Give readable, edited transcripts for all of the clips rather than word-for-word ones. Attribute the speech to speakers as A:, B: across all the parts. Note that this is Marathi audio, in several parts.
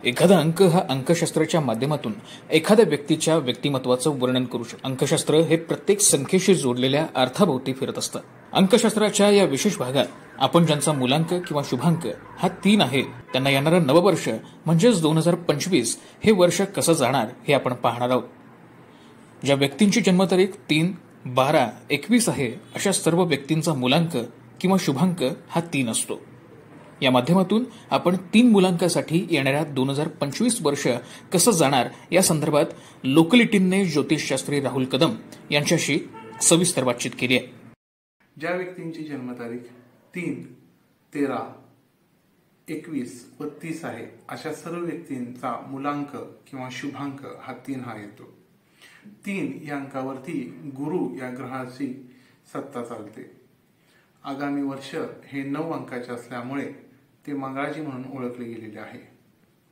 A: एखादा अंक हा अंकशास्त्राच्या माध्यमातून एखाद्या व्यक्तीच्या व्यक्तिमत्वाचं वर्णन करू शकतो। अंकशास्त्र हे प्रत्येक संख्येशी जोडलेल्या अर्थाभोवती फिरत असतं। अंकशास्त्राच्या या विशेष भागात आपण ज्यांचा मूलांक किंवा शुभांक हा 3 आहे त्यांना येणारं नववर्ष म्हणजेच 2025 हे वर्ष कसं जाणार हे आपण पाहणार आहोत। ज्या व्यक्तींची जन्मतारीख 3, 12, 21 आहे अशा सर्व व्यक्तींचा मूलांक किंवा शुभांक हा 3 असतो। या माध्यमातून आपण 3 मूलांकासाठी येणाऱ्या 2025 वर्ष कसं जाणार या संदर्भात लोकलिटींने ज्योतिषशास्त्री राहुल कदम यांच्याशी सविस्तर बातचीत केली आहे।
B: ज्या व्यक्तींची जन्मतारीख 3, 13, 21 व 30 आहे अशा सर्व व्यक्तींचा मूलांक किंवा शुभांक हा 3 हा येतो। 3 या अंकावरती गुरु या ग्रहाची सत्ता चालते। आगामी वर्ष हे 9 अंकाचे असल्यामुळे ते मंगळाजी म्हणून ओळखले गेलेले आहे।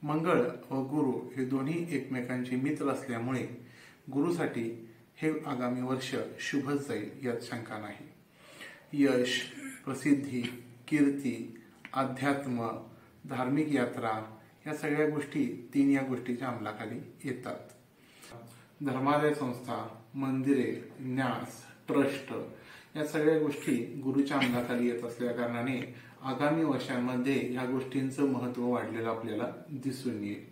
B: मंगळ व गुरु हे दोन्ही एकमेकांचे मित्र असल्यामुळे गुरुसाठी हे आगामी वर्ष शुभच जाईल यात शंका नाही। यश, प्रसिद्धी, कीर्ती, अध्यात्म, धार्मिक यात्रा या सगळ्या गोष्टी 3 या गोष्टीच्या अंमलाखाली येतात। धर्मादाय संस्था, मंदिरे, न्यास, ट्रस्ट या सगळ्या गोष्टी गुरुच्या अंगाखाली येत असल्या कारणाने आगामी वर्षांमध्ये या गोष्टींचं महत्त्व वाढलेलं आपल्याला दिसून येईल।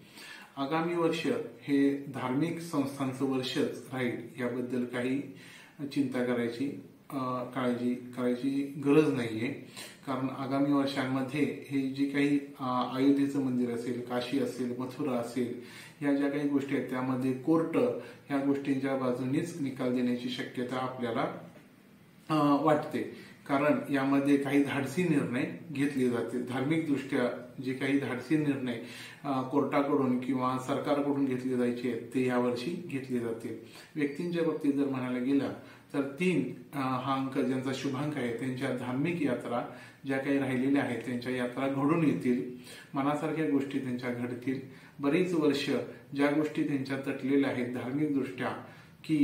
B: आगामी वर्ष हे धार्मिक संस्थांचं वर्षच राहील याबद्दल काही चिंता करायची काळजी करायची गरज नाहीये। कारण आगामी वर्षांमध्ये हे जे काही अयोध्येचं मंदिर असेल, काशी असेल, मथुरा असेल या ज्या काही गोष्टी आहेत त्यामध्ये कोर्ट ह्या गोष्टींच्या बाजूनीच निकाल देण्याची शक्यता आपल्याला वाटते। कारण यामध्ये काही धाडसी निर्णय घेतले जातील। धार्मिक दृष्ट्या जे काही धाडसी निर्णय कोर्टाकडून किंवा सरकारकडून घेतले जायचे ते यावर्षी घेतले जातील। व्यक्तींच्या बाबतीत जर म्हणायला गेलं तर 3 हा अंक ज्यांचा शुभांक आहे त्यांच्या धार्मिक यात्रा ज्या काही राहिलेल्या आहेत त्यांच्या यात्रा घडून येतील। मनासारख्या गोष्टी त्यांच्या घडतील। बरीच वर्ष ज्या गोष्टी त्यांच्या तटलेल्या आहेत धार्मिक दृष्ट्या की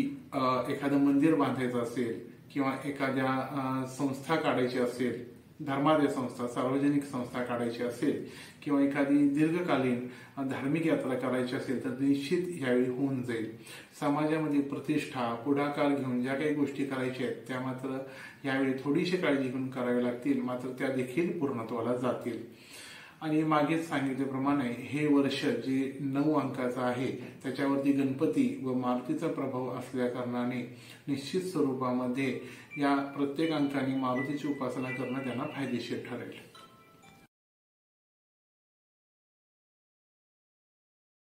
B: एखादं मंदिर बांधायचं असेल किंवा एखाद्या संस्था काढायची असेल, धर्मादाय संस्था, सार्वजनिक संस्था काढायची असेल किंवा एखादी दीर्घकालीन धार्मिक यात्रा करायची असेल तर निश्चित यावेळी होऊन जाईल। समाजामध्ये प्रतिष्ठा, पुढाकार घेऊन ज्या काही गोष्टी करायच्या आहेत त्या मात्र यावेळी थोडीशी काळजी घेऊन कराव्या लागतील, मात्र त्या देखील पूर्णत्वाला जातील। आणि मागेच सांगितल्याप्रमाणे हे वर्ष जे 9 अंकाचं आहे त्याच्यावरती गणपती व मारुतीचा प्रभाव असल्या कारणाने निश्चित स्वरूपामध्ये या प्रत्येक अंकाने मारुतीची उपासना करणं त्यांना फायदेशीर ठरेल।